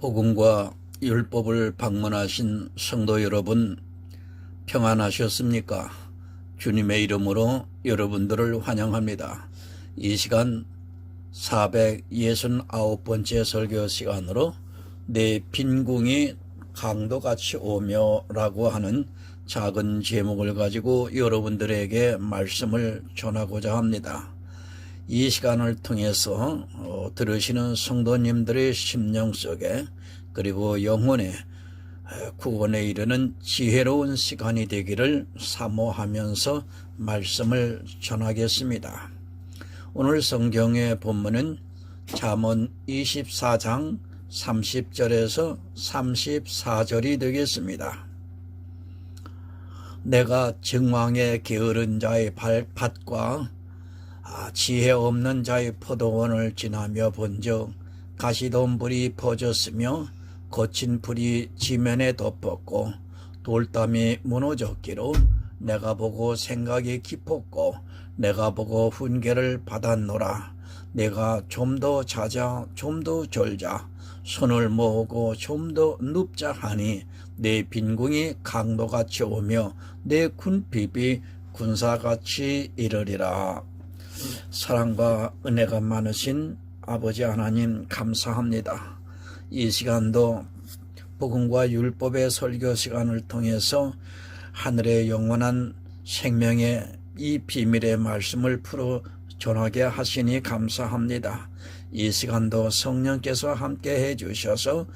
복음과 율법을 방문하신 성도 여러분, 평안하셨습니까? 주님의 이름으로 여러분들을 환영합니다. 이 시간 469번째 설교 시간으로 내 빈궁이 강도같이 오며 라고 하는 작은 제목을 가지고 여러분들에게 말씀을 전하고자 합니다. 이 시간을 통해서 들으시는 성도님들의 심령 속에 그리고 영혼의 구원에 이르는 지혜로운 시간이 되기를 사모하면서 말씀을 전하겠습니다. 오늘 성경의 본문은 잠언 24장 30절에서 34절이 되겠습니다. 내가 정왕에 게으른 자의 밭과 지혜 없는 자의 포도원을 지나며 본즉 가시덤불이 퍼졌으며 거친 불이 지면에 덮었고 돌담이 무너졌기로 내가 보고 생각이 깊었고 내가 보고 훈계를 받았노라. 내가 좀 더 자자 좀 더 졸자 손을 모으고 좀 더 눕자 하니 내 빈궁이 강도같이 오며 내 군핍이 군사같이 이르리라. 사랑과 은혜가 많으신 아버지 하나님 감사합니다. 이 시간도 복음과 율법의 설교 시간을 통해서 하늘의 영원한 생명의 이 비밀의 말씀을 풀어 전하게 하시니 감사합니다. 이 시간도 성령께서 함께 해주셔서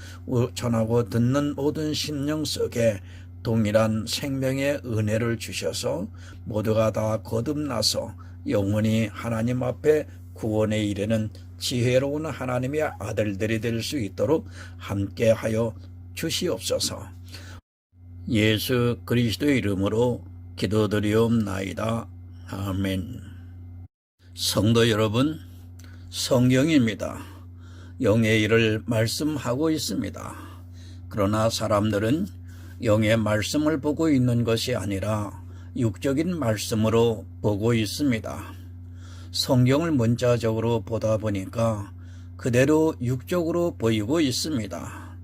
전하고 듣는 모든 심령 속에 동일한 생명의 은혜를 주셔서 모두가 다 거듭나서 영원히 하나님 앞에 구원에 이르는 지혜로운 하나님의 아들들이 될 수 있도록 함께하여 주시옵소서. 예수 그리스도의 이름으로 기도드리옵나이다. 아멘. 성도 여러분, 성경입니다. 영의 일을 말씀하고 있습니다. 그러나 사람들은 영의 말씀을 보고 있는 것이 아니라 육적인 말씀으로 보고 있습니다. 성경을 문자적으로 보다 보니까 그대로 육적으로 보이고 있습니다.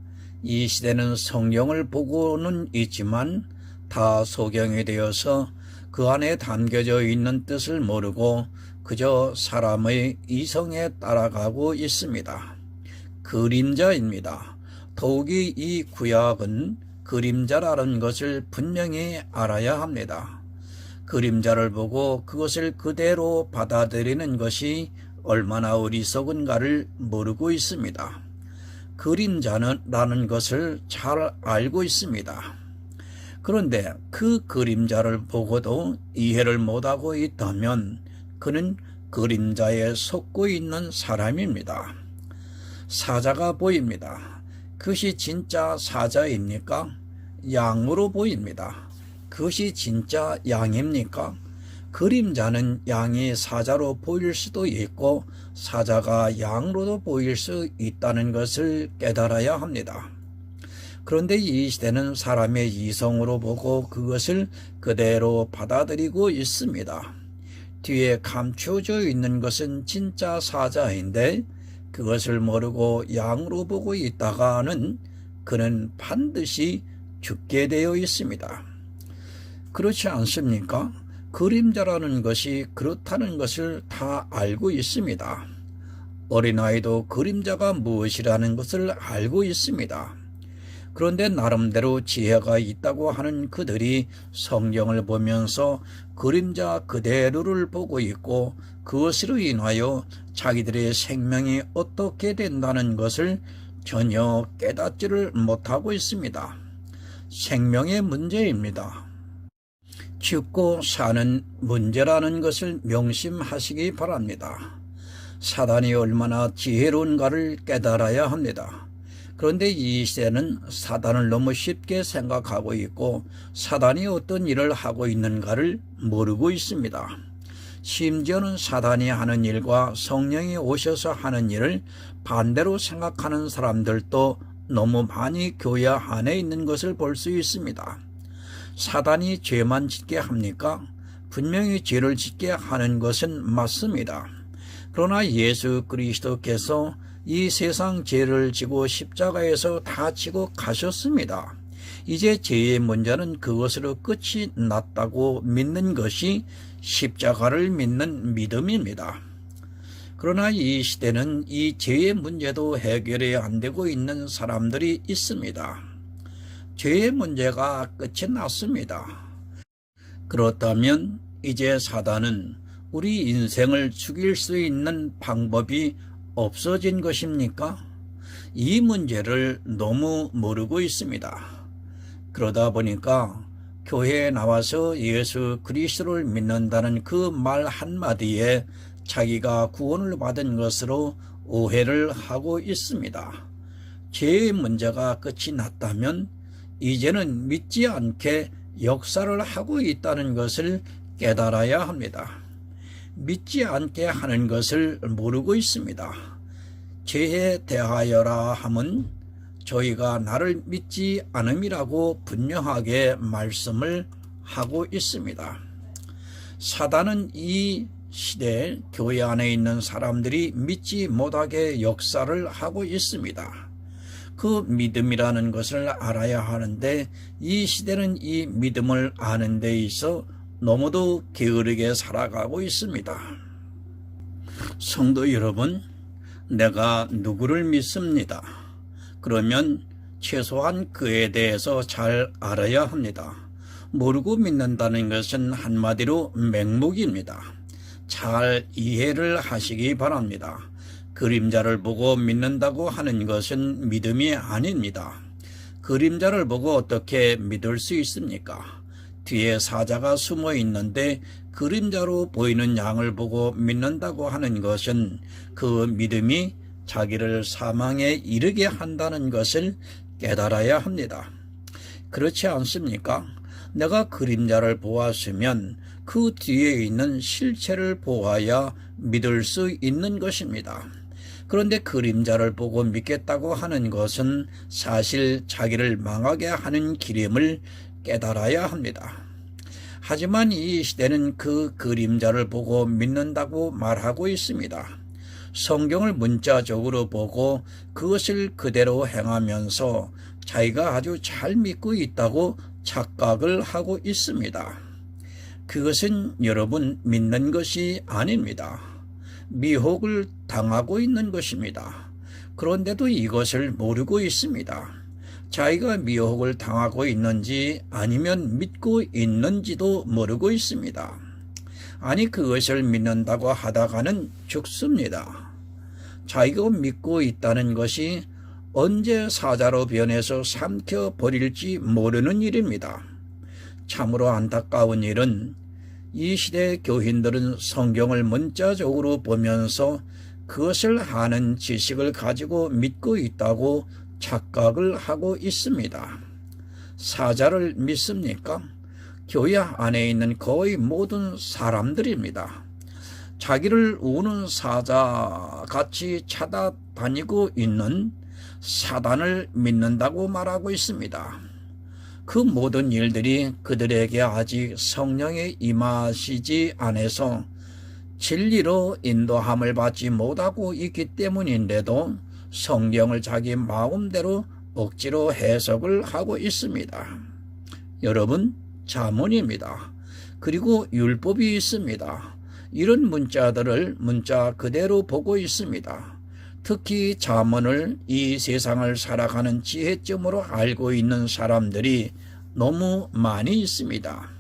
이 시대는 성경을 보고는 있지만 다 소경이 되어서 그 안에 담겨져 있는 뜻을 모르고 그저 사람의 이성에 따라가고 있습니다. 그림자입니다. 더욱이 이 구약은 그림자라는 것을 분명히 알아야 합니다. 그림자를 보고 그것을 그대로 받아들이는 것이 얼마나 어리석은가를 모르고 있습니다. 그림자라는 것을 잘 알고 있습니다. 그런데 그 그림자를 보고도 이해를 못하고 있다면 그는 그림자에 속고 있는 사람입니다. 사자가 보입니다. 그것이 진짜 사자입니까? 양으로 보입니다. 그것이 진짜 양입니까? 그림자는 양이 사자로 보일 수도 있고 사자가 양으로도 보일 수 있다는 것을 깨달아야 합니다. 그런데 이 시대는 사람의 이성으로 보고 그것을 그대로 받아들이고 있습니다. 뒤에 감춰져 있는 것은 진짜 사자인데 그것을 모르고 양으로 보고 있다가는 그는 반드시 죽게 되어 있습니다. 그렇지 않습니까? 그림자라는 것이 그렇다는 것을 다 알고 있습니다. 어린아이도 그림자가 무엇이라는 것을 알고 있습니다. 그런데 나름대로 지혜가 있다고 하는 그들이 성경을 보면서 그림자 그대로를 보고 있고 그것으로 인하여 자기들의 생명이 어떻게 된다는 것을 전혀 깨닫지를 못하고 있습니다. 생명의 문제입니다. 죽고 사는 문제라는 것을 명심하시기 바랍니다. 사단이 얼마나 지혜로운가를 깨달아야 합니다. 그런데 이 시대는 사단을 너무 쉽게 생각하고 있고 사단이 어떤 일을 하고 있는가를 모르고 있습니다. 심지어는 사단이 하는 일과 성령이 오셔서 하는 일을 반대로 생각하는 사람들도 너무 많이 교회 안에 있는 것을 볼 수 있습니다. 사단이 죄만 짓게 합니까? 분명히 죄를 짓게 하는 것은 맞습니다. 그러나 예수 그리스도께서 이 세상 죄를 지고 십자가에서 다 지고 가셨습니다. 이제 죄의 문제는 그것으로 끝이 났다고 믿는 것이 십자가를 믿는 믿음입니다. 그러나 이 시대는 이 죄의 문제도 해결이 안 되고 있는 사람들이 있습니다. 죄의 문제가 끝이 났습니다. 그렇다면 이제 사단은 우리 인생을 죽일 수 있는 방법이 없어진 것입니까? 이 문제를 너무 모르고 있습니다. 그러다 보니까 교회에 나와서 예수 그리스도를 믿는다는 그 말 한마디에 자기가 구원을 받은 것으로 오해를 하고 있습니다. 죄의 문제가 끝이 났다면 이제는 믿지 않게 역사를 하고 있다는 것을 깨달아야 합니다. 믿지 않게 하는 것을 모르고 있습니다. 죄에 대하여라 함은 저희가 나를 믿지 않음이라고 분명하게 말씀을 하고 있습니다. 사단은 이 시대 교회 안에 있는 사람들이 믿지 못하게 역사를 하고 있습니다. 그 믿음이라는 것을 알아야 하는데 이 시대는 이 믿음을 아는 데 있어 너무도 게으르게 살아가고 있습니다. 성도 여러분, 내가 누구를 믿습니다. 그러면 최소한 그에 대해서 잘 알아야 합니다. 모르고 믿는다는 것은 한마디로 맹목입니다. 잘 이해를 하시기 바랍니다. 그림자를 보고 믿는다고 하는 것은 믿음이 아닙니다. 그림자를 보고 어떻게 믿을 수 있습니까? 뒤에 사자가 숨어 있는데 그림자로 보이는 양을 보고 믿는다고 하는 것은 그 믿음이 자기를 사망에 이르게 한다는 것을 깨달아야 합니다. 그렇지 않습니까? 내가 그림자를 보았으면 그 뒤에 있는 실체를 보아야 믿을 수 있는 것입니다. 그런데 그림자를 보고 믿겠다고 하는 것은 사실 자기를 망하게 하는 길임을 깨달아야 합니다. 하지만 이 시대는 그 그림자를 보고 믿는다고 말하고 있습니다. 성경을 문자적으로 보고 그것을 그대로 행하면서 자기가 아주 잘 믿고 있다고 착각을 하고 있습니다. 그것은 여러분 믿는 것이 아닙니다. 미혹을 당하고 있는 것입니다. 그런데도 이것을 모르고 있습니다. 자기가 미혹을 당하고 있는지 아니면 믿고 있는지도 모르고 있습니다. 아니 그것을 믿는다고 하다가는 죽습니다. 자기가 믿고 있다는 것이 언제 사자로 변해서 삼켜버릴지 모르는 일입니다. 참으로 안타까운 일은 이 시대 교인들은 성경을 문자적으로 보면서 그것을 아는 지식을 가지고 믿고 있다고 착각을 하고 있습니다. 사자를 믿습니까? 교회 안에 있는 거의 모든 사람들입니다. 자기를 우는 사자같이 찾아다니고 있는 사단을 믿는다고 말하고 있습니다. 그 모든 일들이 그들에게 아직 성령의 임하시지 않아서 진리로 인도함을 받지 못하고 있기 때문인데도 성경을 자기 마음대로 억지로 해석을 하고 있습니다. 여러분, 잠언입니다. 그리고 율법이 있습니다. 이런 문자들을 문자 그대로 보고 있습니다. 특히 잠언을 이 세상을 살아가는 지혜점으로 알고 있는 사람들이 너무 많이 있습니다.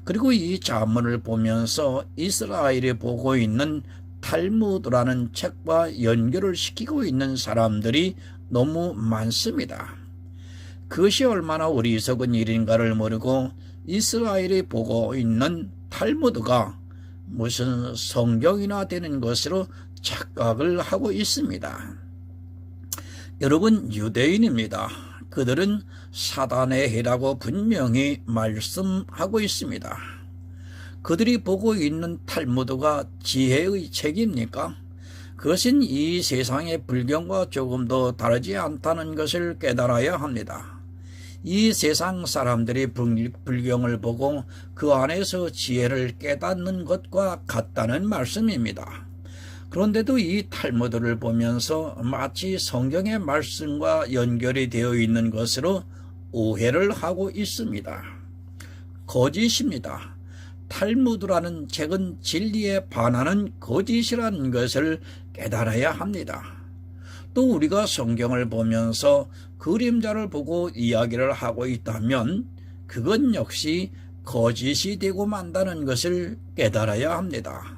그리고 이 잠언을 보면서 이스라엘이 보고 있는 탈무드라는 책과 연결을 시키고 있는 사람들이 너무 많습니다. 그것이 얼마나 어리석은 일인가를 모르고 이스라엘이 보고 있는 탈무드가 무슨 성경이나 되는 것으로 착각을 하고 있습니다. 여러분, 유대인입니다. 그들은 사단의 해라고 분명히 말씀하고 있습니다. 그들이 보고 있는 탈무드가 지혜의 책입니까? 그것은 이 세상의 불경과 조금도 다르지 않다는 것을 깨달아야 합니다. 이 세상 사람들이 불경을 보고 그 안에서 지혜를 깨닫는 것과 같다는 말씀입니다. 그런데도 이 탈무드를 보면서 마치 성경의 말씀과 연결이 되어 있는 것으로 오해를 하고 있습니다. 거짓입니다. 탈무드라는 책은 진리에 반하는 거짓이라는 것을 깨달아야 합니다. 또 우리가 성경을 보면서 그림자를 보고 이야기를 하고 있다면 그건 역시 거짓이 되고 만다는 것을 깨달아야 합니다.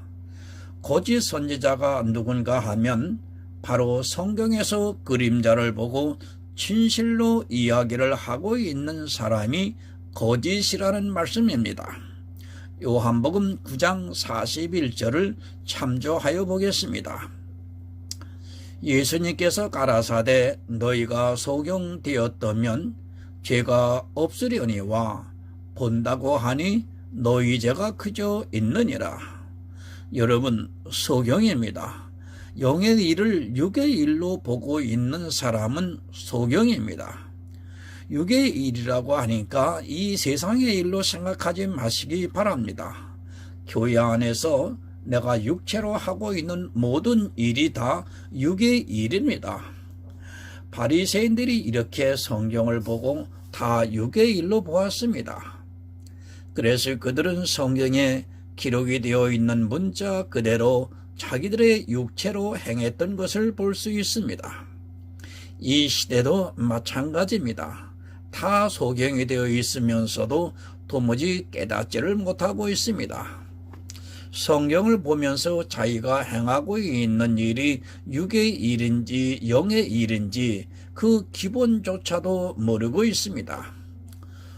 거짓 선지자가 누군가 하면 바로 성경에서 그림자를 보고 진실로 이야기를 하고 있는 사람이 거짓이라는 말씀입니다. 요한복음 9장 41절을 참조하여 보겠습니다. 예수님께서 가라사대 너희가 소경되었다면 죄가 없으려니와 본다고 하니 너희 죄가 그저 있느니라. 여러분, 소경입니다. 영의 일을 육의 일로 보고 있는 사람은 소경입니다. 육의 일이라고 하니까 이 세상의 일로 생각하지 마시기 바랍니다. 교회 안에서 내가 육체로 하고 있는 모든 일이 다 육의 일입니다. 바리새인들이 이렇게 성경을 보고 다 육의 일로 보았습니다. 그래서 그들은 성경에 기록이 되어 있는 문자 그대로 자기들의 육체로 행했던 것을 볼 수 있습니다. 이 시대도 마찬가지입니다. 다 소경이 되어 있으면서도 도무지 깨닫지를 못하고 있습니다. 성경을 보면서 자기가 행하고 있는 일이 육의 일인지 영의 일인지 그 기본조차도 모르고 있습니다.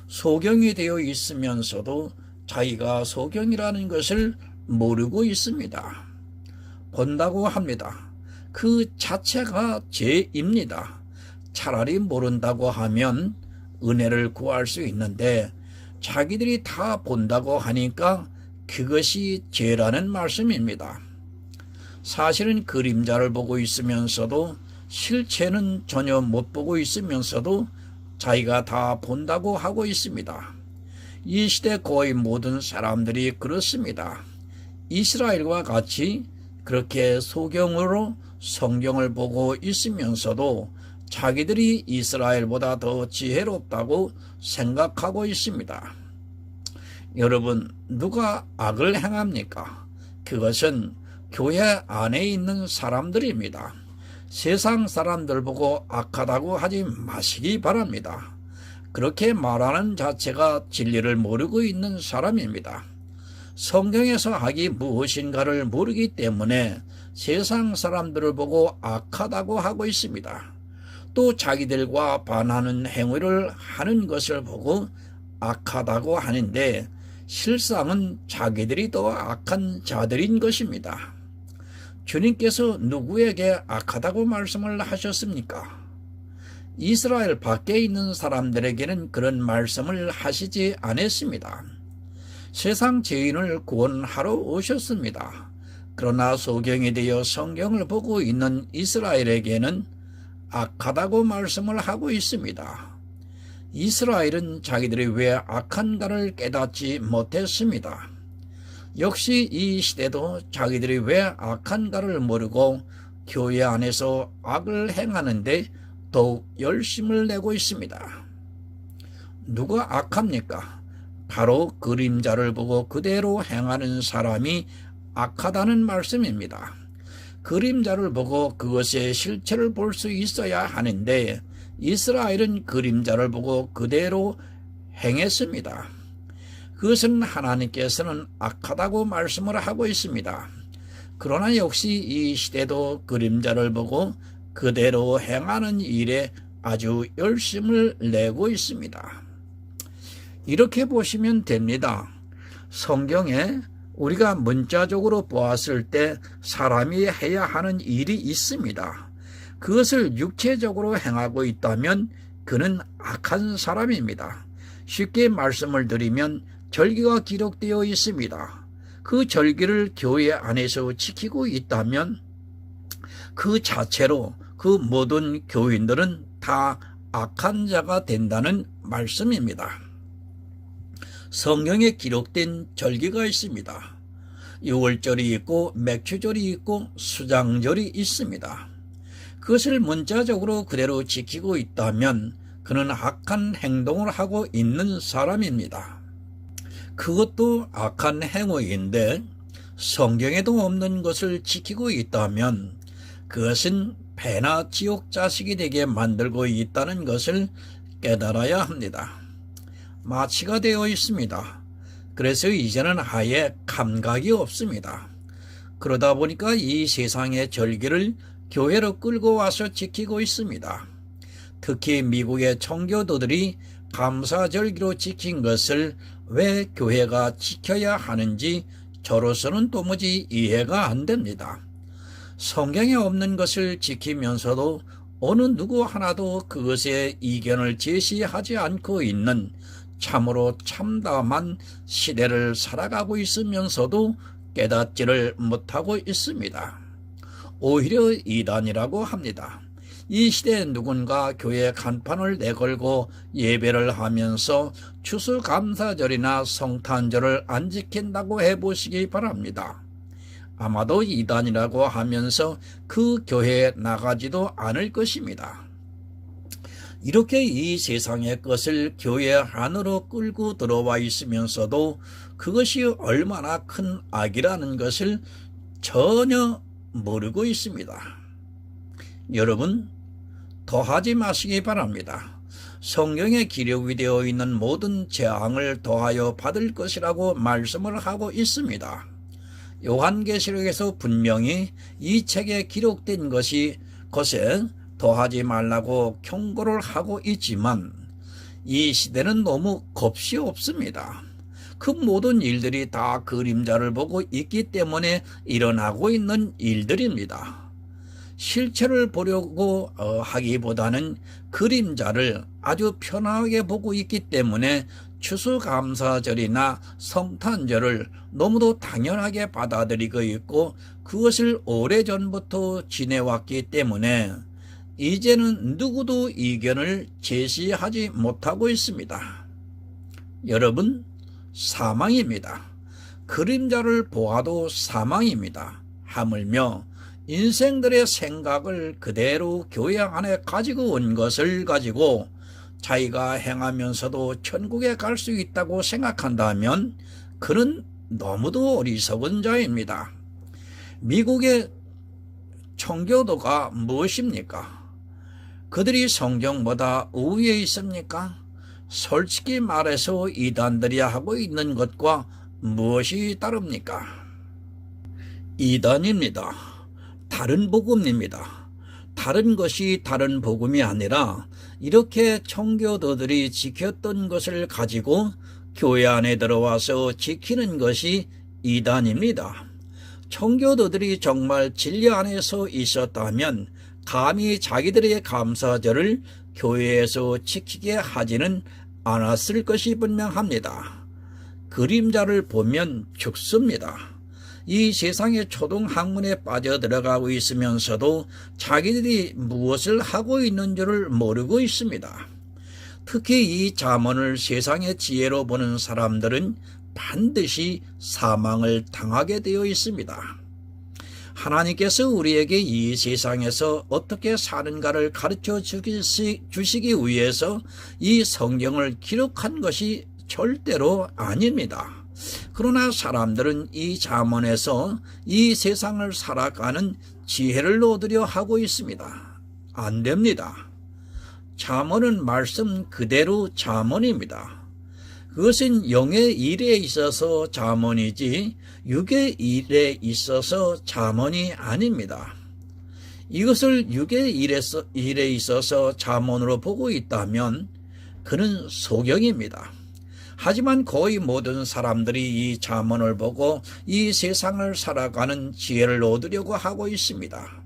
소경이 되어 있으면서도 자기가 소경이라는 것을 모르고 있습니다. 본다고 합니다. 그 자체가 죄입니다. 차라리 모른다고 하면 은혜를 구할 수 있는데 자기들이 다 본다고 하니까 그것이 죄라는 말씀입니다. 사실은 그림자를 보고 있으면서도 실체는 전혀 못 보고 있으면서도 자기가 다 본다고 하고 있습니다. 이 시대 거의 모든 사람들이 그렇습니다. 이스라엘과 같이 그렇게 소경으로 성경을 보고 있으면서도 자기들이 이스라엘보다 더 지혜롭다고 생각하고 있습니다. 여러분, 누가 악을 행합니까? 그것은 교회 안에 있는 사람들입니다. 세상 사람들 보고 악하다고 하지 마시기 바랍니다. 그렇게 말하는 자체가 진리를 모르고 있는 사람입니다. 성경에서 악이 무엇인가를 모르기 때문에 세상 사람들을 보고 악하다고 하고 있습니다. 또 자기들과 반하는 행위를 하는 것을 보고 악하다고 하는데 실상은 자기들이 더 악한 자들인 것입니다. 주님께서 누구에게 악하다고 말씀을 하셨습니까? 이스라엘 밖에 있는 사람들에게는 그런 말씀을 하시지 않았습니다. 세상 죄인을 구원하러 오셨습니다. 그러나 소경이 되어 성경을 보고 있는 이스라엘에게는 악하다고 말씀을 하고 있습니다. 이스라엘은 자기들이 왜 악한가를 깨닫지 못했습니다. 역시 이 시대도 자기들이 왜 악한가를 모르고 교회 안에서 악을 행하는데 더욱 열심을 내고 있습니다. 누가 악합니까? 바로 그림자를 보고 그대로 행하는 사람이 악하다는 말씀입니다. 그림자를 보고 그것의 실체를 볼 수 있어야 하는데 이스라엘은 그림자를 보고 그대로 행했습니다. 그것은 하나님께서는 악하다고 말씀을 하고 있습니다. 그러나 역시 이 시대도 그림자를 보고 그대로 행하는 일에 아주 열심을 내고 있습니다. 이렇게 보시면 됩니다. 성경에 우리가 문자적으로 보았을 때 사람이 해야 하는 일이 있습니다. 그것을 육체적으로 행하고 있다면 그는 악한 사람입니다. 쉽게 말씀을 드리면 절기가 기록되어 있습니다. 그 절기를 교회 안에서 지키고 있다면 그 자체로 그 모든 교인들은 다 악한 자가 된다는 말씀입니다. 성경에 기록된 절기가 있습니다. 유월절이 있고 맥추절이 있고 수장절이 있습니다. 그것을 문자적으로 그대로 지키고 있다면 그는 악한 행동을 하고 있는 사람입니다. 그것도 악한 행위인데 성경에도 없는 것을 지키고 있다면 그것은 배나 지옥 자식이 되게 만들고 있다는 것을 깨달아야 합니다. 마취가 되어 있습니다. 그래서 이제는 아예 감각이 없습니다. 그러다 보니까 이 세상의 절기를 교회로 끌고 와서 지키고 있습니다. 특히 미국의 청교도들이 감사절기로 지킨 것을 왜 교회가 지켜야 하는지 저로서는 도무지 이해가 안 됩니다. 성경에 없는 것을 지키면서도 어느 누구 하나도 그것에 이견을 제시하지 않고 있는 참으로 참담한 시대를 살아가고 있으면서도 깨닫지를 못하고 있습니다. 오히려 이단이라고 합니다. 이 시대에 누군가 교회 간판을 내걸고 예배를 하면서 추수감사절이나 성탄절을 안 지킨다고 해보시기 바랍니다. 아마도 이단이라고 하면서 그 교회에 나가지도 않을 것입니다. 이렇게 이 세상의 것을 교회 안으로 끌고 들어와 있으면서도 그것이 얼마나 큰 악이라는 것을 전혀 모르고 있습니다. 여러분, 더하지 마시기 바랍니다. 성경에 기록이 되어 있는 모든 재앙을 더하여 받을 것이라고 말씀을 하고 있습니다. 요한계시록에서 분명히 이 책에 기록된 것에 더하지 말라고 경고를 하고 있지만 이 시대는 너무 겁이 없습니다. 그 모든 일들이 다 그림자를 보고 있기 때문에 일어나고 있는 일들입니다. 실체를 보려고 하기보다는 그림자를 아주 편하게 보고 있기 때문에 추수감사절이나 성탄절을 너무도 당연하게 받아들이고 있고 그것을 오래전부터 지내왔기 때문에 이제는 누구도 이견을 제시하지 못하고 있습니다. 여러분, 사망입니다. 그림자를 보아도 사망입니다. 하물며 인생들의 생각을 그대로 교회 안에 가지고 온 것을 가지고 자기가 행하면서도 천국에 갈 수 있다고 생각한다면 그는 너무도 어리석은 자입니다. 미국의 청교도가 무엇입니까? 그들이 성경보다 우위에 있습니까? 솔직히 말해서 이단들이 하고 있는 것과 무엇이 다릅니까? 이단입니다. 다른 복음입니다. 다른 것이 다른 복음이 아니라 이렇게 청교도들이 지켰던 것을 가지고 교회 안에 들어와서 지키는 것이 이단입니다. 청교도들이 정말 진리 안에서 있었다면 감히 자기들의 감사절을 교회에서 지키게 하지는 않았을 것이 분명합니다. 그림자를 보면 죽습니다. 이 세상의 초등학문에 빠져들어가고 있으면서도 자기들이 무엇을 하고 있는 줄을 모르고 있습니다. 특히 이 잠언을 세상의 지혜로 보는 사람들은 반드시 사망을 당하게 되어 있습니다. 하나님께서 우리에게 이 세상에서 어떻게 사는가를 가르쳐 주시기 위해서 이 성경을 기록한 것이 절대로 아닙니다. 그러나 사람들은 이 잠언에서 이 세상을 살아가는 지혜를 얻으려 하고 있습니다. 안 됩니다. 잠언은 말씀 그대로 잠언입니다. 그것은 영의 일에 있어서 잠언이지 육의 일에 있어서 잠언이 아닙니다. 이것을 육의 일에 있어서 잠언으로 보고 있다면 그는 소경입니다. 하지만 거의 모든 사람들이 이 잠언을 보고 이 세상을 살아가는 지혜를 얻으려고 하고 있습니다.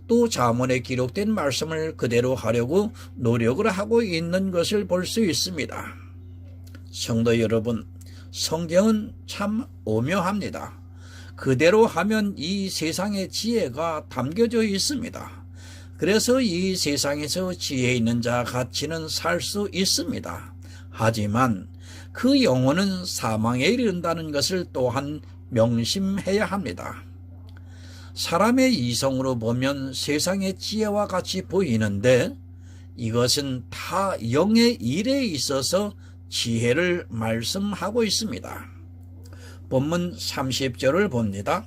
또 잠언에 기록된 말씀을 그대로 하려고 노력을 하고 있는 것을 볼 수 있습니다. 성도 여러분, 성경은 참 오묘합니다. 그대로 하면 이 세상의 지혜가 담겨져 있습니다. 그래서 이 세상에서 지혜 있는 자 같이는 살 수 있습니다. 하지만 그 영혼은 사망에 이른다는 것을 또한 명심해야 합니다. 사람의 이성으로 보면 세상의 지혜와 같이 보이는데 이것은 다 영의 일에 있어서 지혜를 말씀하고 있습니다. 본문 30절을 봅니다.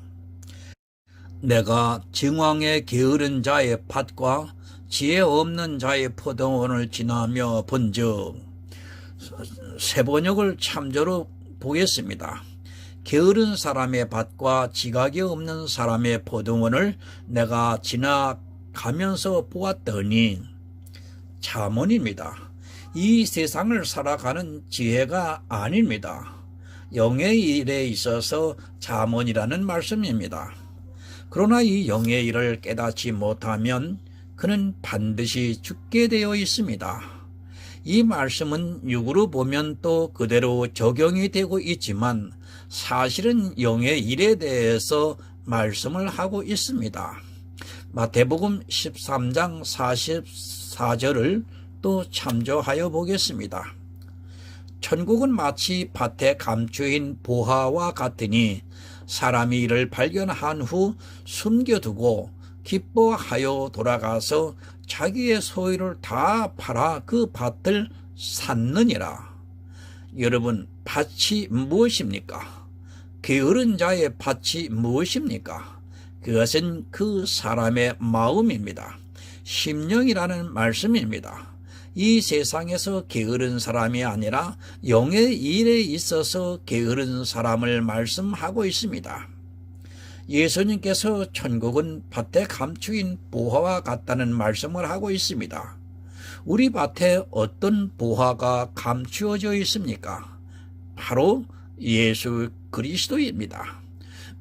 내가 정왕의 게으른 자의 밭과 지혜 없는 자의 포도원을 지나며 본즉, 새 번역을 참조로 보겠습니다. 게으른 사람의 밭과 지각이 없는 사람의 포도원을 내가 지나가면서 보았더니, 잠언입니다. 이 세상을 살아가는 지혜가 아닙니다. 영의 일에 있어서 잠언이라는 말씀입니다. 그러나 이 영의 일을 깨닫지 못하면 그는 반드시 죽게 되어 있습니다. 이 말씀은 육으로 보면 또 그대로 적용이 되고 있지만 사실은 영의 일에 대해서 말씀을 하고 있습니다. 마태복음 13장 44절을 또 참조하여 보겠습니다. 천국은 마치 밭에 감추인 보화와 같으니 사람이 이를 발견한 후 숨겨두고 기뻐하여 돌아가서 자기의 소유를 다 팔아 그 밭을 샀느니라. 여러분, 밭이 무엇입니까? 게으른 자의 밭이 무엇입니까? 그것은 그 사람의 마음입니다. 심령이라는 말씀입니다. 이 세상에서 게으른 사람이 아니라 영의 일에 있어서 게으른 사람을 말씀하고 있습니다. 예수님께서 천국은 밭에 감추인 보화와 같다는 말씀을 하고 있습니다. 우리 밭에 어떤 보화가 감추어져 있습니까? 바로 예수 그리스도입니다.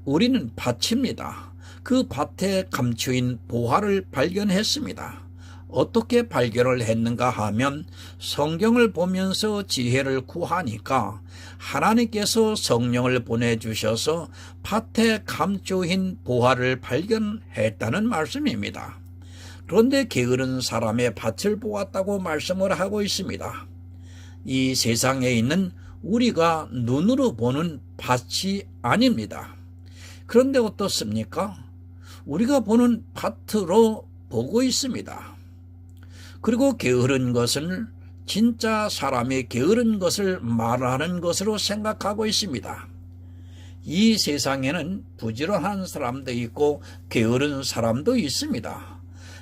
우리는 밭입니다. 그 밭에 감추인 보화를 발견했습니다. 어떻게 발견을 했는가 하면 성경을 보면서 지혜를 구하니까 하나님께서 성령을 보내주셔서 밭에 감추인 보화를 발견했다는 말씀입니다. 그런데 게으른 사람의 밭을 보았다고 말씀을 하고 있습니다. 이 세상에 있는 우리가 눈으로 보는 밭이 아닙니다. 그런데 어떻습니까? 우리가 보는 밭으로 보고 있습니다. 그리고 게으른 것은 진짜 사람이 게으른 것을 말하는 것으로 생각하고 있습니다. 이 세상에는 부지런한 사람도 있고 게으른 사람도 있습니다.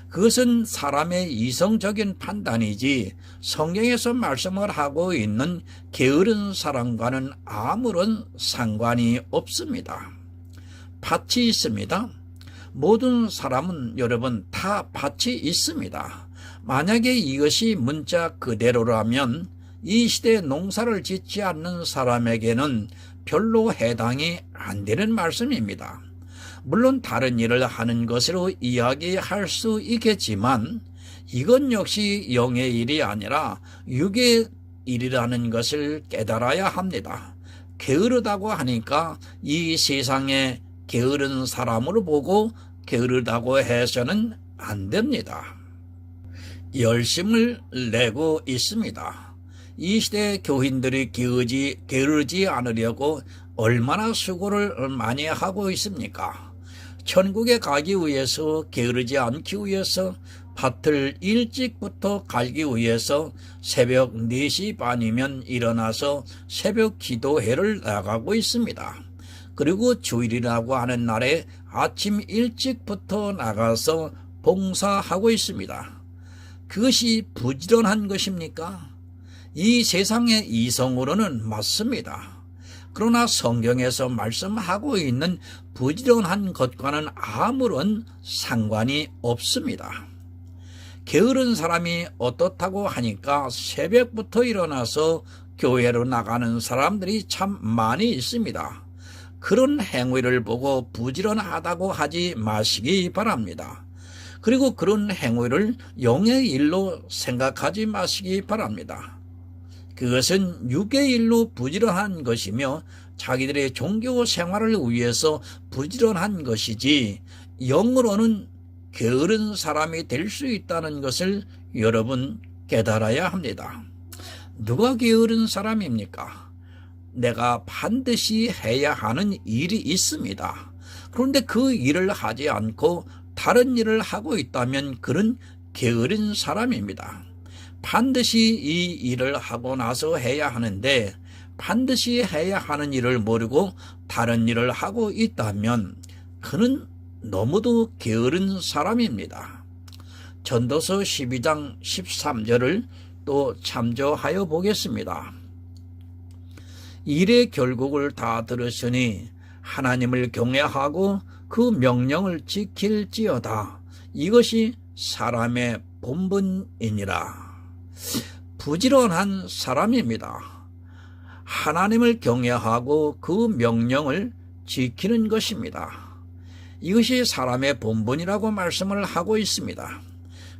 그것은 사람의 이성적인 판단이지 성경에서 말씀을 하고 있는 게으른 사람과는 아무런 상관이 없습니다. 밭이 있습니다. 모든 사람은 여러분 다 밭이 있습니다. 만약에 이것이 문자 그대로라면 이 시대에 농사를 짓지 않는 사람에게는 별로 해당이 안 되는 말씀입니다. 물론 다른 일을 하는 것으로 이야기할 수 있겠지만 이건 역시 영의 일이 아니라 육의 일이라는 것을 깨달아야 합니다. 게으르다고 하니까 이 세상에 게으른 사람으로 보고 게으르다고 해서는 안 됩니다. 열심을 내고 있습니다. 이 시대 교인들이 게으르지 않으려고 얼마나 수고를 많이 하고 있습니까? 천국에 가기 위해서, 게으르지 않기 위해서, 밭을 일찍부터 갈기 위해서 새벽 4시 반이면 일어나서 새벽 기도회를 나가고 있습니다. 그리고 주일이라고 하는 날에 아침 일찍부터 나가서 봉사하고 있습니다. 그것이 부지런한 것입니까? 이 세상의 이성으로는 맞습니다. 그러나 성경에서 말씀하고 있는 부지런한 것과는 아무런 상관이 없습니다. 게으른 사람이 어떻다고 하니까 새벽부터 일어나서 교회로 나가는 사람들이 참 많이 있습니다. 그런 행위를 보고 부지런하다고 하지 마시기 바랍니다. 그리고 그런 행위를 영의 일로 생각하지 마시기 바랍니다. 그것은 육의 일로 부지런한 것이며 자기들의 종교 생활을 위해서 부지런한 것이지 영으로는 게으른 사람이 될 수 있다는 것을 여러분 깨달아야 합니다. 누가 게으른 사람입니까? 내가 반드시 해야 하는 일이 있습니다. 그런데 그 일을 하지 않고 다른 일을 하고 있다면 그는 게으른 사람입니다. 반드시 이 일을 하고 나서 해야 하는데 반드시 해야 하는 일을 모르고 다른 일을 하고 있다면 그는 너무도 게으른 사람입니다. 전도서 12장 13절을 또 참조하여 보겠습니다. 일의 결국을 다 들으시니 하나님을 경외하고 그 명령을 지킬지어다. 이것이 사람의 본분이니라. 부지런한 사람입니다. 하나님을 경외하고 그 명령을 지키는 것입니다. 이것이 사람의 본분이라고 말씀을 하고 있습니다.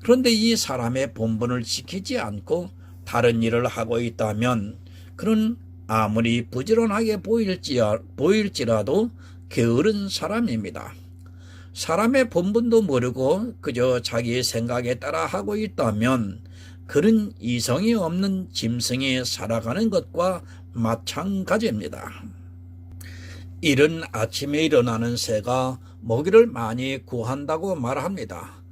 그런데 이 사람의 본분을 지키지 않고 다른 일을 하고 있다면 그는 아무리 부지런하게 보일지라도 게으른 사람입니다. 사람의 본분도 모르고 그저 자기 생각에 따라 하고 있다면 그는 이성이 없는 짐승이 살아가는 것과 마찬가지입니다. 이른 아침에 일어나는 새가 먹이를 많이 구한다고 말합니다.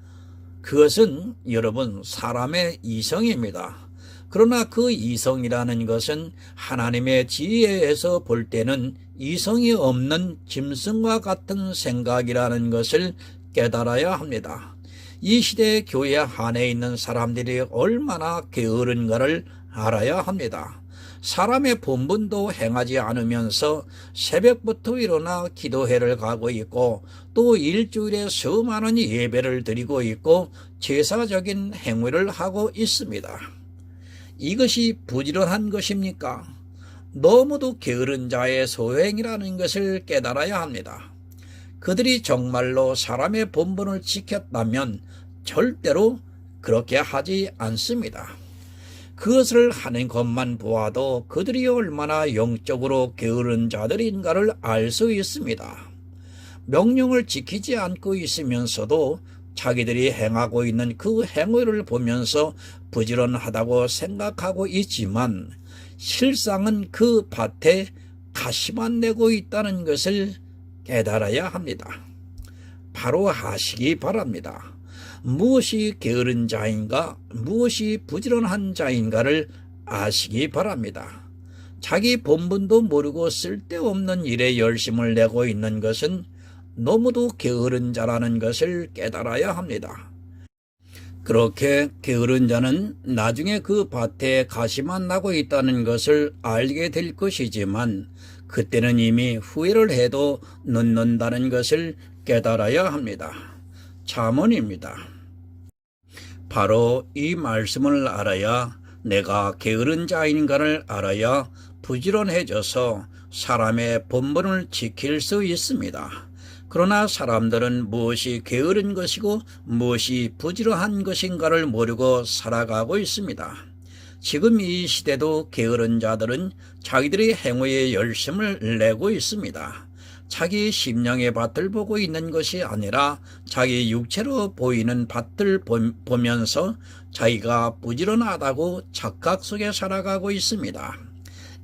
그것은 여러분 사람의 이성입니다. 그러나 그 이성이라는 것은 하나님의 지혜에서 볼 때는 이성이 없는 짐승과 같은 생각이라는 것을 깨달아야 합니다. 이 시대의 교회 안에 있는 사람들이 얼마나 게으른가를 알아야 합니다. 사람의 본분도 행하지 않으면서 새벽부터 일어나 기도회를 가고 있고 또 일주일에 수많은 예배를 드리고 있고 제사적인 행위를 하고 있습니다. 이것이 부지런한 것입니까? 너무도 게으른 자의 소행이라는 것을 깨달아야 합니다. 그들이 정말로 사람의 본분을 지켰다면 절대로 그렇게 하지 않습니다. 그것을 하는 것만 보아도 그들이 얼마나 영적으로 게으른 자들인가를 알 수 있습니다. 명령을 지키지 않고 있으면서도 자기들이 행하고 있는 그 행위를 보면서 부지런하다고 생각하고 있지만 실상은 그 밭에 가시만 내고 있다는 것을 깨달아야 합니다. 바로 아시기 바랍니다. 무엇이 게으른 자인가, 무엇이 부지런한 자인가를 아시기 바랍니다. 자기 본분도 모르고 쓸데없는 일에 열심을 내고 있는 것은 너무도 게으른 자라는 것을 깨달아야 합니다. 그렇게 게으른 자는 나중에 그 밭에 가시만 나고 있다는 것을 알게 될 것이지만 그때는 이미 후회를 해도 늦는다는 것을 깨달아야 합니다. 잠언입니다. 바로 이 말씀을 알아야 내가 게으른 자인가를 알아야 부지런해져서 사람의 본분을 지킬 수 있습니다. 그러나 사람들은 무엇이 게으른 것이고 무엇이 부지런한 것인가를 모르고 살아가고 있습니다. 지금 이 시대도 게으른 자들은 자기들의 행위에 열심을 내고 있습니다. 자기 심령의 밭을 보고 있는 것이 아니라 자기 육체로 보이는 밭을 보면서 자기가 부지런하다고 착각 속에 살아가고 있습니다.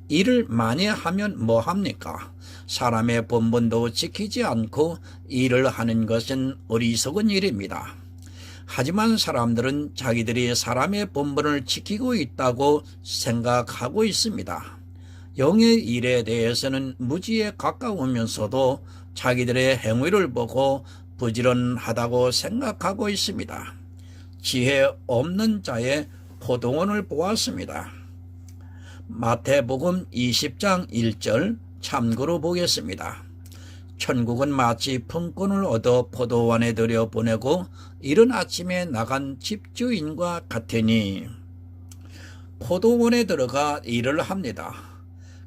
일을 많이 하면 뭐합니까? 사람의 본분도 지키지 않고 일을 하는 것은 어리석은 일입니다. 하지만 사람들은 자기들이 사람의 본분을 지키고 있다고 생각하고 있습니다. 영의 일에 대해서는 무지에 가까우면서도 자기들의 행위를 보고 부지런하다고 생각하고 있습니다. 지혜 없는 자의 포도원을 보았습니다. 마태복음 20장 1절 참고로 보겠습니다. 천국은 마치 품꾼을 얻어 포도원에 들여보내고 이른 아침에 나간 집주인과 같으니 포도원에 들어가 일을 합니다.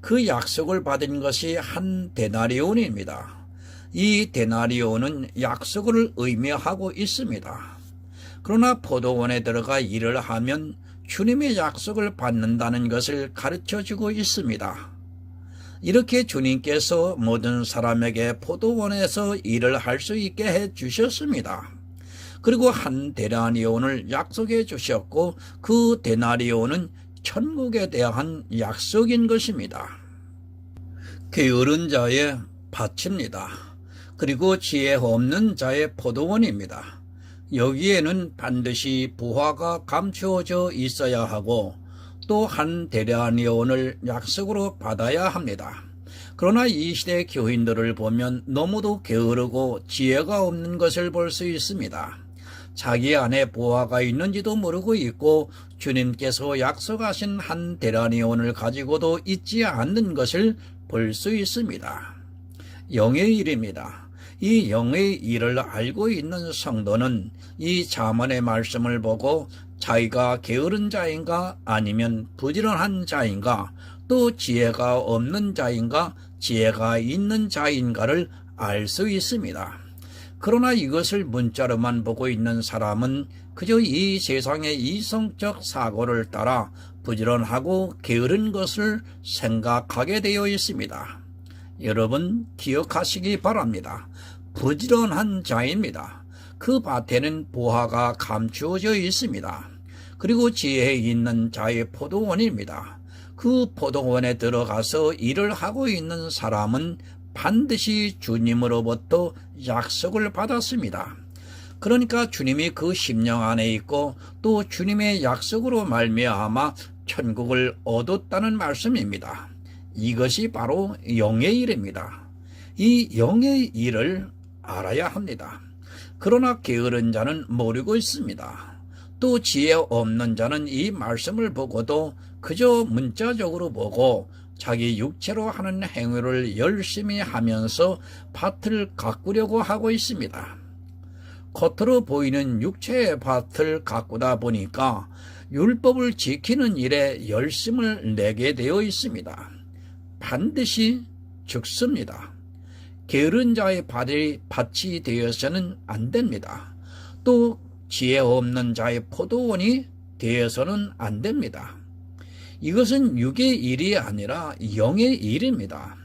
그 약속을 받은 것이 한 데나리온입니다. 이 데나리온은 약속을 의미하고 있습니다. 그러나 포도원에 들어가 일을 하면 주님의 약속을 받는다는 것을 가르쳐주고 있습니다. 이렇게 주님께서 모든 사람에게 포도원에서 일을 할 수 있게 해주셨습니다. 그리고 한 데나리온을 약속해 주셨고 그 데나리온은 천국에 대한 약속인 것입니다. 게으른 자의 밭입니다. 그리고 지혜 없는 자의 포도원입니다. 여기에는 반드시 보화가 감추어져 있어야 하고 또 한 대련의원을 약속으로 받아야 합니다. 그러나 이 시대 교인들을 보면 너무도 게으르고 지혜가 없는 것을 볼 수 있습니다. 자기 안에 보화가 있는지도 모르고 있고 주님께서 약속하신 한 대련의원을 가지고도 있지 않는 것을 볼 수 있습니다. 영의 일입니다. 이 영의 일을 알고 있는 성도는 이 잠언의 말씀을 보고 자기가 게으른 자인가 아니면 부지런한 자인가 또 지혜가 없는 자인가 지혜가 있는 자인가를 알 수 있습니다. 그러나 이것을 문자로만 보고 있는 사람은 그저 이 세상의 이성적 사고를 따라 부지런하고 게으른 것을 생각하게 되어 있습니다. 여러분 기억하시기 바랍니다. 부지런한 자입니다. 그 밭에는 보화가 감추어져 있습니다. 그리고 지혜 있는 자의 포도원입니다. 그 포도원에 들어가서 일을 하고 있는 사람은 반드시 주님으로부터 약속을 받았습니다. 그러니까 주님이 그 심령 안에 있고 또 주님의 약속으로 말미암아 천국을 얻었다는 말씀입니다. 이것이 바로 영의 일입니다. 이 영의 일을 알아야 합니다. 그러나 게으른 자는 모르고 있습니다. 또 지혜 없는 자는 이 말씀을 보고도 그저 문자적으로 보고 자기 육체로 하는 행위를 열심히 하면서 밭을 가꾸려고 하고 있습니다. 겉으로 보이는 육체의 밭을 가꾸다 보니까 율법을 지키는 일에 열심을 내게 되어 있습니다. 반드시 죽습니다. 게으른 자의 밭이 되어서는 안 됩니다. 또 지혜 없는 자의 포도원이 되어서는 안 됩니다. 이것은 육의 일이 아니라 영의 일입니다.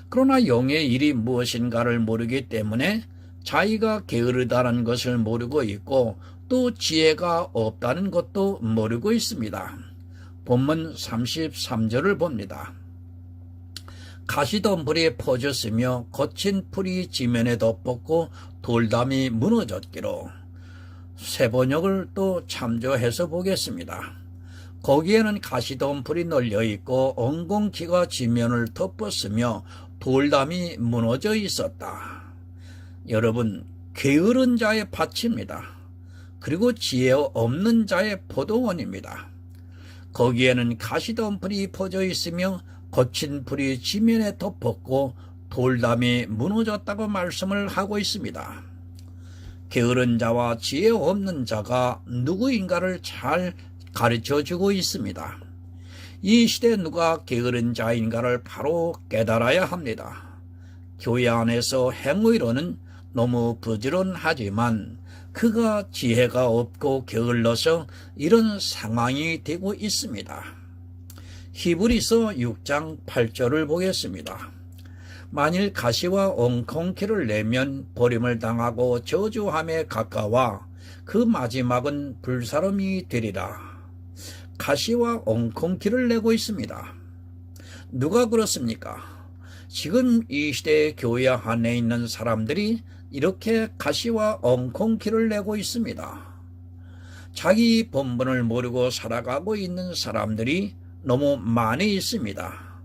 그러나 영의 일이 무엇인가를 모르기 때문에 자기가 게으르다는 것을 모르고 있고 또 지혜가 없다는 것도 모르고 있습니다. 본문 33절을 봅니다. 가시덤불이 퍼졌으며 거친 풀이 지면에 덮었고 돌담이 무너졌기로. 세 번역을 또 참조해서 보겠습니다. 거기에는 가시덤불이 널려 있고 엉겅퀴가 지면을 덮었으며 돌담이 무너져 있었다. 여러분, 게으른 자의 밭입니다. 그리고 지혜 없는 자의 포도원입니다. 거기에는 가시덤불이 퍼져 있으며 거친 불이 지면에 덮었고 돌담이 무너졌다고 말씀을 하고 있습니다. 게으른 자와 지혜 없는 자가 누구인가를 잘 가르쳐주고 있습니다. 이 시대 누가 게으른 자인가를 바로 깨달아야 합니다. 교회 안에서 행위로는 너무 부지런하지만 그가 지혜가 없고 게을러서 이런 상황이 되고 있습니다. 히브리서 6장 8절을 보겠습니다. 만일 가시와 엉겅퀴를 내면 버림을 당하고 저주함에 가까워 그 마지막은 불사름이 되리라. 가시와 엉겅퀴를 내고 있습니다. 누가 그렇습니까? 지금 이 시대의 교회 안에 있는 사람들이 이렇게 가시와 엉겅퀴를 내고 있습니다. 자기 본분을 모르고 살아가고 있는 사람들이 너무 많이 있습니다.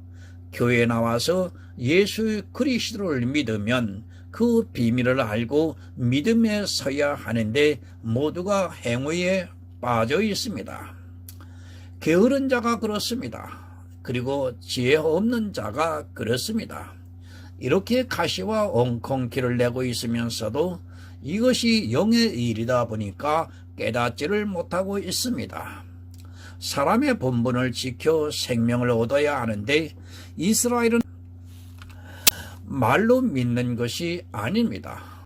교회에 나와서 예수 그리스도를 믿으면 그 비밀을 알고 믿음에 서야 하는데 모두가 행위에 빠져 있습니다. 게으른 자가 그렇습니다. 그리고 지혜 없는 자가 그렇습니다. 이렇게 가시와 엉겅퀴를 내고 있으면서도 이것이 영의 일이다 보니까 깨닫지를 못하고 있습니다. 사람의 본분을 지켜 생명을 얻어야 하는데 이스라엘은 말로 믿는 것이 아닙니다.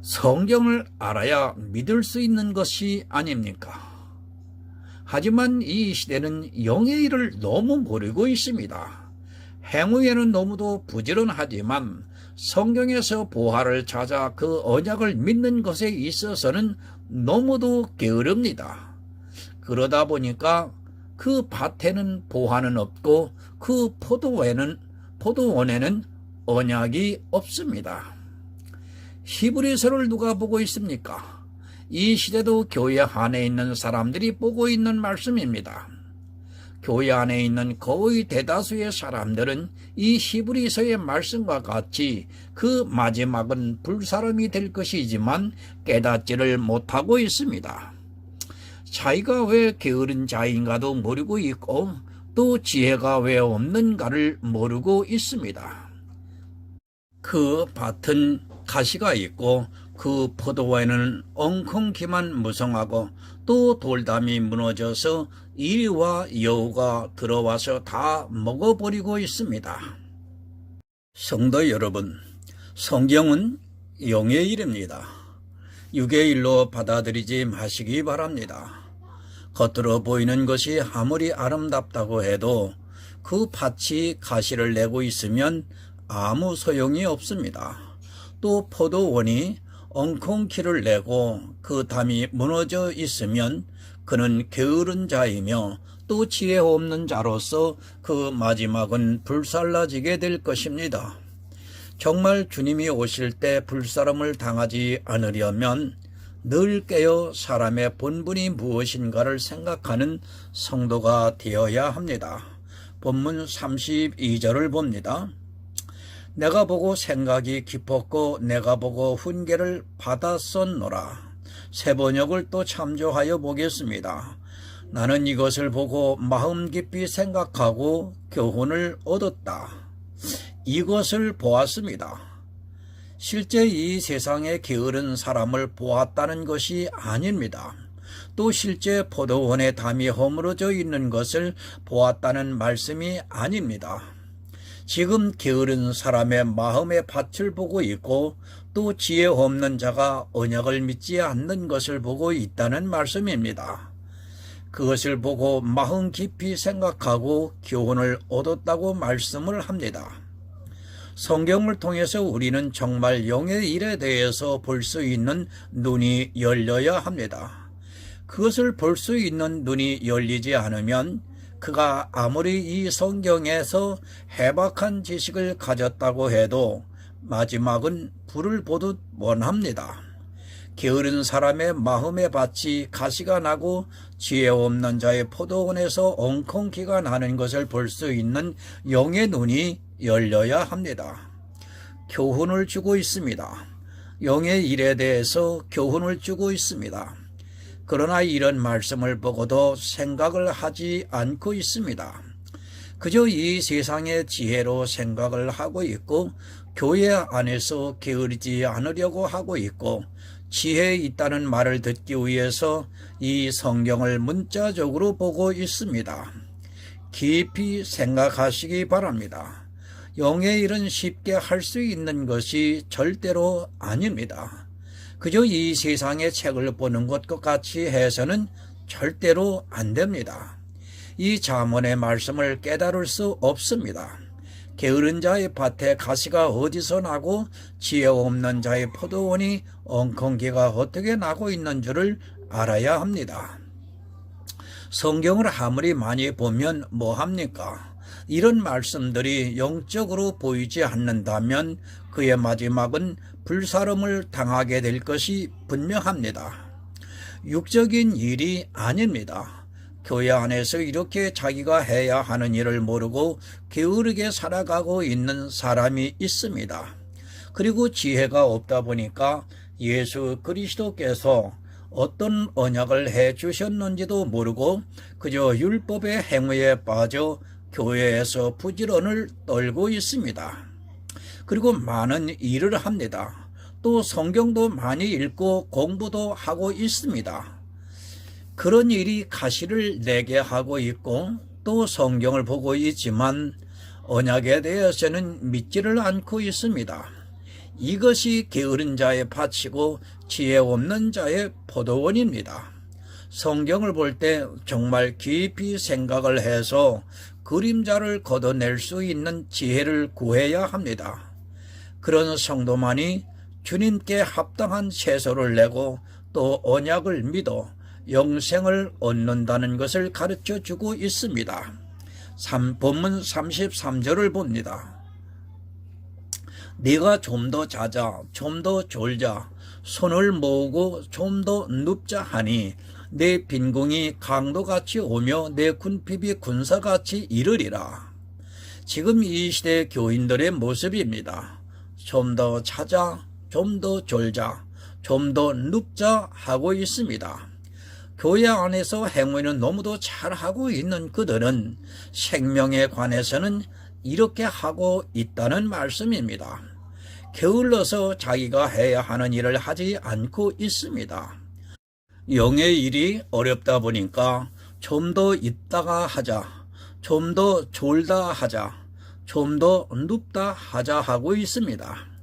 성경을 알아야 믿을 수 있는 것이 아닙니까? 하지만 이 시대는 영의 일을 너무 모르고 있습니다. 행위에는 너무도 부지런하지만 성경에서 보화를 찾아 그 언약을 믿는 것에 있어서는 너무도 게으릅니다. 그러다 보니까 그 밭에는 보화는 없고 그 포도원에는 언약이 없습니다. 히브리서를 누가 보고 있습니까? 이 시대도 교회 안에 있는 사람들이 보고 있는 말씀입니다. 교회 안에 있는 거의 대다수의 사람들은 이 히브리서의 말씀과 같이 그 마지막은 불사름이 될 것이지만 깨닫지를 못하고 있습니다. 자기가 왜 게으른 자인가도 모르고 있고 또 지혜가 왜 없는가를 모르고 있습니다. 그 밭은 가시가 있고 그 포도원에는 엉겅퀴만 무성하고 또 돌담이 무너져서 이리와 여우가 들어와서 다 먹어버리고 있습니다. 성도 여러분, 성경은 영의 일입니다. 육의 일로 받아들이지 마시기 바랍니다. 겉으로 보이는 것이 아무리 아름답다고 해도 그 밭이 가시를 내고 있으면 아무 소용이 없습니다. 또 포도원이 엉겅퀴를 내고 그 담이 무너져 있으면 그는 게으른 자이며 또 지혜 없는 자로서 그 마지막은 불살라지게 될 것입니다. 정말 주님이 오실 때 불사름을 당하지 않으려면 늘 깨어 사람의 본분이 무엇인가를 생각하는 성도가 되어야 합니다. 본문 32절을 봅니다. 내가 보고 생각이 깊었고 내가 보고 훈계를 받았었노라. 새 번역을 또 참조하여 보겠습니다. 나는 이것을 보고 마음 깊이 생각하고 교훈을 얻었다. 이것을 보았습니다. 실제 이 세상에 게으른 사람을 보았다는 것이 아닙니다. 또 실제 포도원에 담이 허물어져 있는 것을 보았다는 말씀이 아닙니다. 지금 게으른 사람의 마음의 밭을 보고 있고 또 지혜 없는 자가 언약을 믿지 않는 것을 보고 있다는 말씀입니다. 그것을 보고 마음 깊이 생각하고 교훈을 얻었다고 말씀을 합니다. 성경을 통해서 우리는 정말 영의 일에 대해서 볼 수 있는 눈이 열려야 합니다. 그것을 볼 수 있는 눈이 열리지 않으면 그가 아무리 이 성경에서 해박한 지식을 가졌다고 해도 마지막은 불을 보듯 원합니다. 게으른 사람의 마음의 밭이 가시가 나고 지혜 없는 자의 포도원에서 엉겅퀴가 나는 것을 볼 수 있는 영의 눈이 열려야 합니다. 교훈을 주고 있습니다. 영의 일에 대해서 교훈을 주고 있습니다. 그러나 이런 말씀을 보고도 생각을 하지 않고 있습니다. 그저 이 세상의 지혜로 생각을 하고 있고 교회 안에서 게으르지 않으려고 하고 있고 지혜에 있다는 말을 듣기 위해서 이 성경을 문자적으로 보고 있습니다. 깊이 생각하시기 바랍니다. 영의 일은 쉽게 할 수 있는 것이 절대로 아닙니다. 그저 이 세상의 책을 보는 것과 같이 해서는 절대로 안 됩니다. 이 잠언의 말씀을 깨달을 수 없습니다. 게으른 자의 밭에 가시가 어디서 나고 지혜 없는 자의 포도원이 엉겅퀴가 어떻게 나고 있는 줄을 알아야 합니다. 성경을 아무리 많이 보면 뭐합니까? 이런 말씀들이 영적으로 보이지 않는다면 그의 마지막은 불사름을 당하게 될 것이 분명합니다. 육적인 일이 아닙니다. 교회 안에서 이렇게 자기가 해야 하는 일을 모르고 게으르게 살아가고 있는 사람이 있습니다. 그리고 지혜가 없다 보니까 예수 그리스도께서 어떤 언약을 해 주셨는지도 모르고 그저 율법의 행위에 빠져 교회에서 부지런을 떨고 있습니다. 그리고 많은 일을 합니다. 또 성경도 많이 읽고 공부도 하고 있습니다. 그런 일이 가시를 내게 하고 있고 또 성경을 보고 있지만 언약에 대해서는 믿지를 않고 있습니다. 이것이 게으른 자의 밭이고 지혜 없는 자의 포도원입니다. 성경을 볼 때 정말 깊이 생각을 해서 그림자를 걷어낼 수 있는 지혜를 구해야 합니다. 그런 성도만이 주님께 합당한 채소를 내고 또 언약을 믿어 영생을 얻는다는 것을 가르쳐 주고 있습니다. 본문 33절을 봅니다. 네가 좀 더 자자, 좀 더 졸자, 손을 모으고 좀 더 눕자 하니 내 빈궁이 강도같이 오며 내 군핍이 군사같이 이르리라. 지금 이 시대 교인들의 모습입니다. 좀 더 자자, 좀 더 졸자, 좀 더 눕자 하고 있습니다. 교회 안에서 행위는 너무도 잘하고 있는 그들은 생명에 관해서는 이렇게 하고 있다는 말씀입니다. 게을러서 자기가 해야 하는 일을 하지 않고 있습니다. 영의 일이 어렵다 보니까 좀 더 있다가 하자, 좀 더 졸다 하자, 좀 더 눕다 하자 하고 있습니다.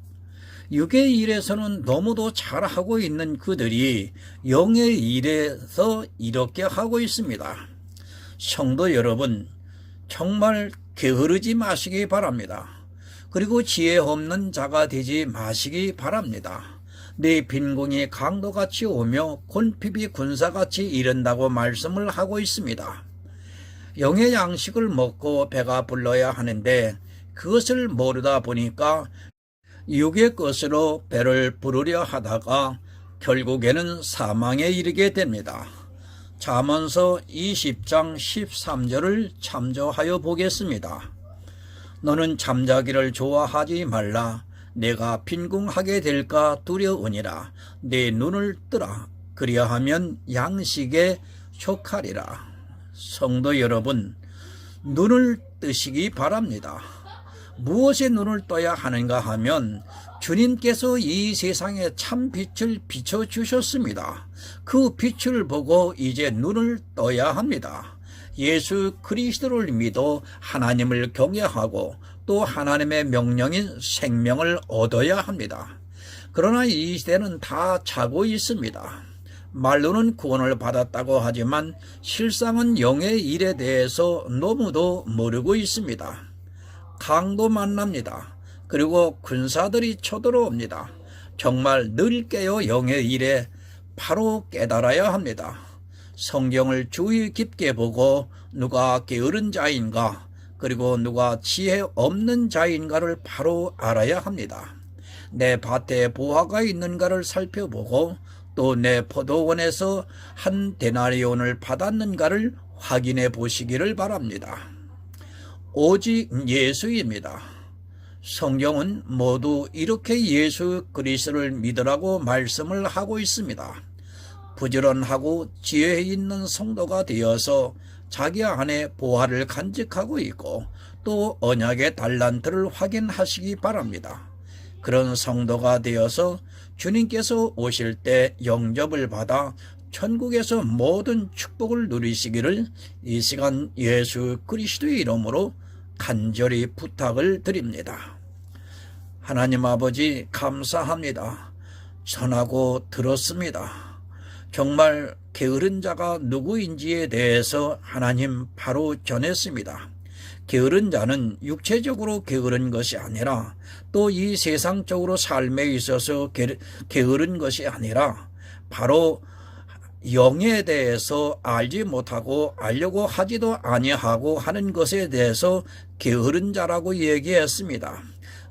육의 일에서는 너무도 잘하고 있는 그들이 영의 일에서 이렇게 하고 있습니다. 성도 여러분, 정말 게으르지 마시기 바랍니다. 그리고 지혜 없는 자가 되지 마시기 바랍니다. 내 빈궁이 강도같이 오며 군핍이 군사같이 이른다고 말씀을 하고 있습니다. 영의 양식을 먹고 배가 불러야 하는데 그것을 모르다 보니까 육의 것으로 배를 부르려 하다가 결국에는 사망에 이르게 됩니다. 잠언서 20장 13절을 참조하여 보겠습니다. 너는 잠자기를 좋아하지 말라. 내가 빈궁하게 될까 두려우니라. 내 눈을 뜨라. 그리하면 양식에 족하리라. 성도 여러분, 눈을 뜨시기 바랍니다. 무엇에 눈을 떠야 하는가 하면 주님께서 이 세상에 참 빛을 비춰주셨습니다. 그 빛을 보고 이제 눈을 떠야 합니다. 예수 그리스도를 믿어 하나님을 경외하고 또 하나님의 명령인 생명을 얻어야 합니다. 그러나 이 시대는 다 자고 있습니다. 말로는 구원을 받았다고 하지만 실상은 영의 일에 대해서 너무도 모르고 있습니다. 강도 만납니다. 그리고 군사들이 쳐들어옵니다. 정말 늘 깨어 영의 일에 바로 깨달아야 합니다. 성경을 주의 깊게 보고 누가 게으른 자인가 그리고 누가 지혜 없는 자인가를 바로 알아야 합니다. 내 밭에 보화가 있는가를 살펴보고 또 내 포도원에서 한 데나리온을 받았는가를 확인해 보시기를 바랍니다. 오직 예수입니다. 성경은 모두 이렇게 예수 그리스도를 믿으라고 말씀을 하고 있습니다. 부지런하고 지혜 있는 성도가 되어서 자기 안에 보화를 간직하고 있고 또 언약의 달란트를 확인하시기 바랍니다. 그런 성도가 되어서 주님께서 오실 때 영접을 받아 천국에서 모든 축복을 누리시기를 이 시간 예수 그리스도의 이름으로 간절히 부탁을 드립니다. 하나님 아버지 감사합니다. 전하고 들었습니다. 정말 게으른 자가 누구인지에 대해서 하나님 바로 전했습니다. 게으른 자는 육체적으로 게으른 것이 아니라 또 이 세상적으로 삶에 있어서 게으른 것이 아니라 바로 영에 대해서 알지 못하고 알려고 하지도 아니하고 하는 것에 대해서 게으른 자라고 얘기했습니다.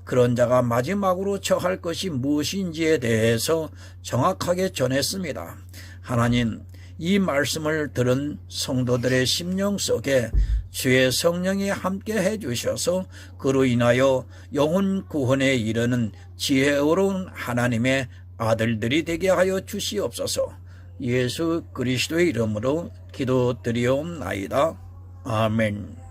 그런 자가 마지막으로 처할 것이 무엇인지에 대해서 정확하게 전했습니다. 하나님, 이 말씀을 들은 성도들의 심령 속에 주의 성령이 함께 해주셔서 그로 인하여 영혼 구원에 이르는 지혜로운 하나님의 아들들이 되게 하여 주시옵소서. 예수 그리스도의 이름으로 기도드리옵나이다. 아멘.